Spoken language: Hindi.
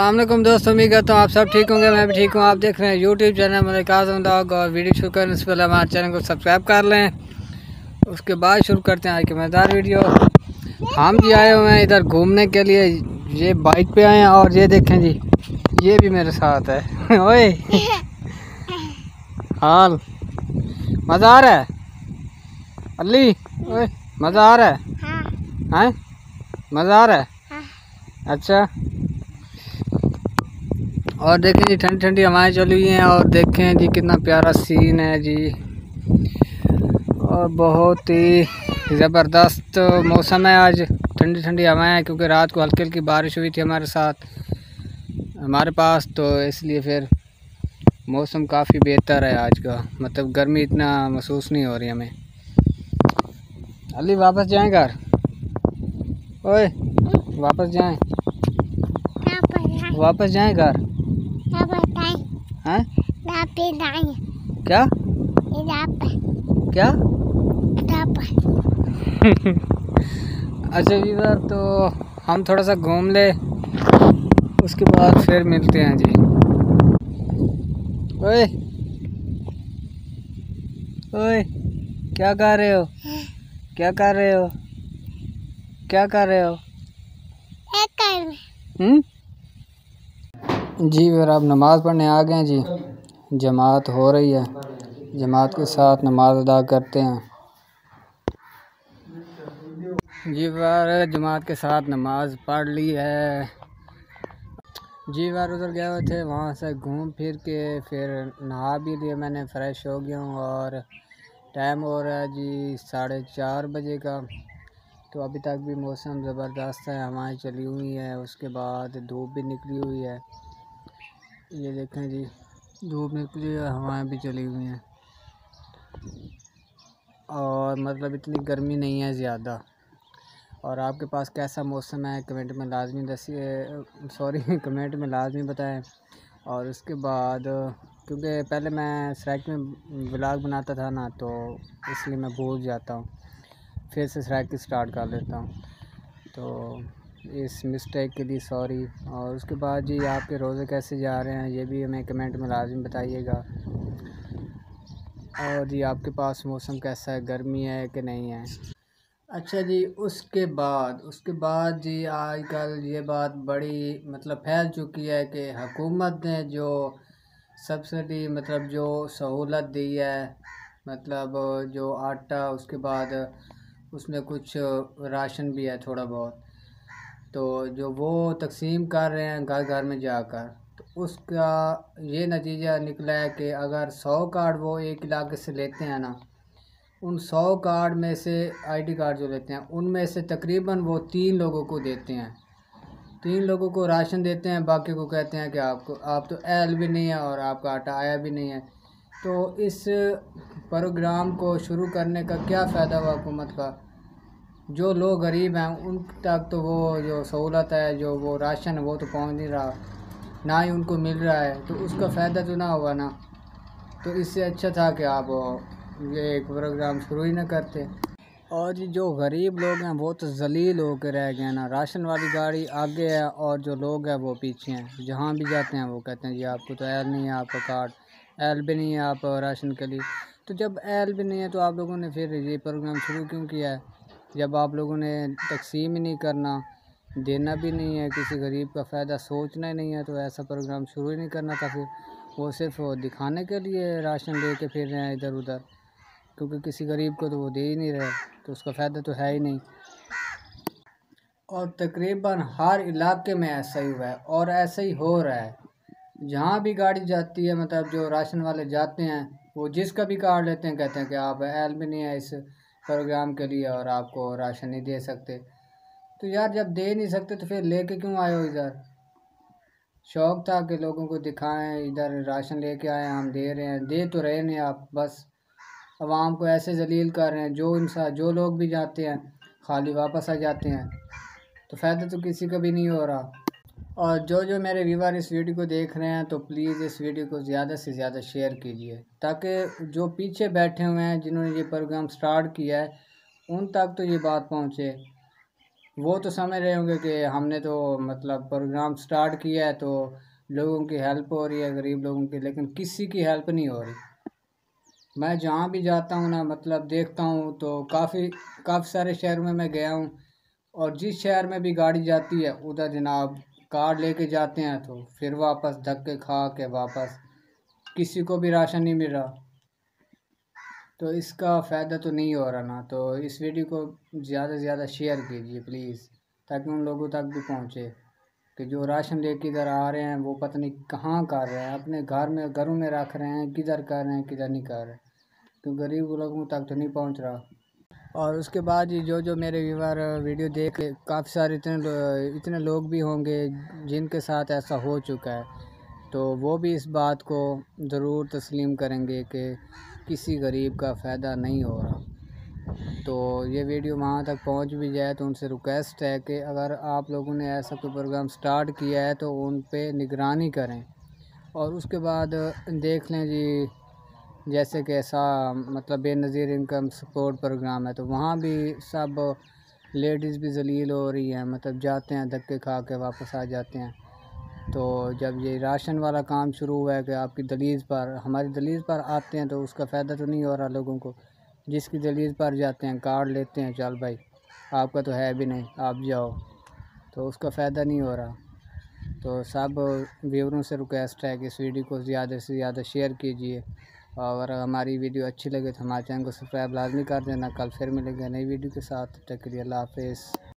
अस्सलामुअलैकुम दोस्तों, उम्मीद करता हूँ आप सब ठीक होंगे। मैं भी ठीक हूँ। आप देख रहे हैं यूट्यूब चैनल मलिक आज़म व्लॉग और वीडियो शुरू करने से पहले हमारे चैनल को सब्सक्राइब कर लें। उसके बाद शुरू करते हैं आज की मज़ेदार वीडियो। हम जी आए हुए हैं इधर घूमने के लिए। ये बाइक पे आए हैं और ये देखें जी, ये भी मेरे साथ है। ओए हाल मज़ा आ रहा है अली? ओए मज़ा आ रहा है? हैं मज़ा आ रहा है? अच्छा। और देखें जी ठंडी ठंडी हवाएं चली हुई हैं और देखें जी कितना प्यारा सीन है जी, और बहुत ही ज़बरदस्त मौसम है आज। ठंडी ठंडी हवाएं हैं क्योंकि रात को हल्की हल्की बारिश हुई थी हमारे साथ हमारे पास, तो इसलिए फिर मौसम काफ़ी बेहतर है आज का। मतलब गर्मी इतना महसूस नहीं हो रही हमें। अली वापस जाएं घर? ओए वापस जाएं, वापस जाएं घर? हैं क्या क्या? अच्छा वीवर, तो हम थोड़ा सा घूम ले, उसके बाद फिर मिलते हैं जी। ओए ओए क्या कर रहे हो? क्या कर रहे हो? क्या कर रहे हो? जी फिर आप नमाज़ पढ़ने आ गए जी। जमात हो रही है, जमात के साथ नमाज अदा करते हैं जी। फिर जमात के साथ नमाज पढ़ ली है जी। बार उधर गए हुए थे, वहाँ से घूम फिर के फिर नहा भी लिया मैंने, फ़्रेश हो गया हूँ और टाइम हो रहा है जी 4:30 बजे का। तो अभी तक भी मौसम ज़बरदस्त है, हवाएं चली हुई हैं, उसके बाद धूप भी निकली हुई है। ये देखें जी, धूप निकली है, हवाएं भी चली हुई हैं और मतलब इतनी गर्मी नहीं है ज़्यादा। और आपके पास कैसा मौसम है कमेंट में लाजमी कमेंट में लाजमी बताएं। और उसके बाद क्योंकि पहले मैं स्ट्राइक में व्लॉग बनाता था ना, तो इसलिए मैं भूल जाता हूँ, फिर से स्ट्राइक स्टार्ट कर लेता हूँ, तो इस मिस्टेक के लिए सॉरी। और उसके बाद जी आपके रोज़े कैसे जा रहे हैं ये भी हमें कमेंट में लाजमी बताइएगा। और जी आपके पास मौसम कैसा है, गर्मी है कि नहीं है? अच्छा जी, उसके बाद जी आजकल ये बात बड़ी मतलब फैल चुकी है कि हुकूमत ने जो सब्सिडी मतलब जो सहूलत दी है, मतलब जो आटा, उसके बाद उसमें कुछ राशन भी है थोड़ा बहुत, तो जो वो तकसीम कर रहे हैं घर घर में जाकर, तो उसका ये नतीजा निकला है कि अगर 100 कार्ड वो एक इलाके से लेते हैं ना, उन 100 कार्ड में से आईडी कार्ड जो लेते हैं उनमें से तकरीबन वो 3 लोगों को देते हैं, 3 लोगों को राशन देते हैं, बाकी को कहते हैं कि आप तो एल भी नहीं है और आपका आटा आया भी नहीं है। तो इस प्रोग्राम को शुरू करने का क्या फ़ायदा हुआ हुकूमत का? जो लोग गरीब हैं उन तक तो वो जो सहूलत है, जो वो राशन है, वो तो पहुंच नहीं रहा, ना ही उनको मिल रहा है, तो उसका फ़ायदा तो ना हुआ ना। तो इससे अच्छा था कि आप ये एक प्रोग्राम शुरू ही ना करते। और ये जो गरीब लोग हैं वो तो जलील होकर रह गए ना, राशन वाली गाड़ी आगे है और जो लोग हैं वो पीछे हैं। जहाँ भी जाते हैं वो कहते हैं जी आपको तो एल नहीं है, आपका कार्ड एल भी नहीं है आप राशन के लिए। तो जब एल भी नहीं है तो आप लोगों ने फिर ये प्रोग्राम शुरू क्यों किया है? जब आप लोगों ने तकसीम ही नहीं करना, देना भी नहीं है, किसी गरीब का फ़ायदा सोचना ही नहीं है, तो ऐसा प्रोग्राम शुरू ही नहीं करना था। फिर वो सिर्फ वो दिखाने के लिए राशन ले के फिर रहे हैं इधर उधर, क्योंकि किसी गरीब को तो वो दे ही नहीं रहे, तो उसका फ़ायदा तो है ही नहीं। और तकरीबन हर इलाके में ऐसा ही हुआ है और ऐसा ही हो रहा है। जहाँ भी गाड़ी जाती है, मतलब जो राशन वाले जाते हैं, वो जिसका भी कार्ड लेते हैं कहते हैं कि आप एल भी नहीं है इस प्रोग्राम के लिए और आपको राशन नहीं दे सकते। तो यार जब दे नहीं सकते तो फिर लेके क्यों आए हो इधर? शौक था कि लोगों को दिखाएं इधर राशन लेके आए, हम दे रहे हैं, दे तो रहे नहीं आप, बस आवाम को ऐसे जलील कर रहे हैं। जो लोग भी जाते हैं खाली वापस आ जाते हैं, तो फ़ायदा तो किसी का भी नहीं हो रहा। और जो मेरे व्यूवर इस वीडियो को देख रहे हैं तो प्लीज़ इस वीडियो को ज़्यादा से ज़्यादा शेयर कीजिए, ताकि जो पीछे बैठे हुए हैं जिन्होंने ये प्रोग्राम स्टार्ट किया है उन तक तो ये बात पहुँचे। वो तो समझ रहे होंगे कि हमने तो मतलब प्रोग्राम स्टार्ट किया है, तो लोगों की हेल्प हो रही है, गरीब लोगों की, लेकिन किसी की हेल्प नहीं हो रही। मैं जहाँ भी जाता हूँ ना, मतलब देखता हूँ तो काफ़ी काफ़ी सारे शहरों में मैं गया हूँ, और जिस शहर में भी गाड़ी जाती है उधर जनाब कार लेके जाते हैं, तो फिर वापस धक्के खा के वापस, किसी को भी राशन नहीं मिल रहा। तो इसका फ़ायदा तो नहीं हो रहा ना, तो इस वीडियो को ज़्यादा से ज़्यादा शेयर कीजिए प्लीज़, ताकि उन लोगों तक भी पहुँचे कि जो राशन लेके इधर आ रहे हैं वो पता नहीं कहाँ कर रहे हैं, अपने घर में घरों में रख रहे हैं, किधर कर रहे हैं किधर नहीं कर रहे, तो गरीब लोगों तक तो नहीं पहुँच रहा। और उसके बाद ये जो जो मेरे व्यूवर वीडियो देख काफ़ी सारे इतने लोग भी होंगे जिनके साथ ऐसा हो चुका है, तो वो भी इस बात को ज़रूर तस्लीम करेंगे कि किसी गरीब का फ़ायदा नहीं हो रहा। तो ये वीडियो वहाँ तक पहुँच भी जाए तो उनसे रिक्वेस्ट है कि अगर आप लोगों ने ऐसा कोई प्रोग्राम स्टार्ट किया है तो उन पे निगरानी करें, और उसके बाद देख लें जी, जैसे कि ऐसा मतलब बेनज़ीर इनकम सपोर्ट प्रोग्राम है, तो वहाँ भी सब लेडीज़ भी ज़लील हो रही हैं, मतलब जाते हैं धक्के खा के वापस आ जाते हैं। तो जब ये राशन वाला काम शुरू हुआ है कि आपकी दहलीज़ पर, हमारी दहलीज़ पर आते हैं, तो उसका फ़ायदा तो नहीं हो रहा लोगों को। जिसकी दहलीज़ पर जाते हैं कार्ड लेते हैं, चल भाई आपका तो है भी नहीं, आप जाओ, तो उसका फ़ायदा नहीं हो रहा। तो सब व्यूअरों से रिक्वेस्ट है कि इस वीडियो को ज़्यादा से ज़्यादा शेयर कीजिए, और अगर हमारी वीडियो अच्छी लगे तो हमारे चैनल को सब्सक्राइब लाजमी कर देना। कल फिर मिलेंगे नई वीडियो के साथ, तब तक के लिए अल्लाह हाफ़िज़।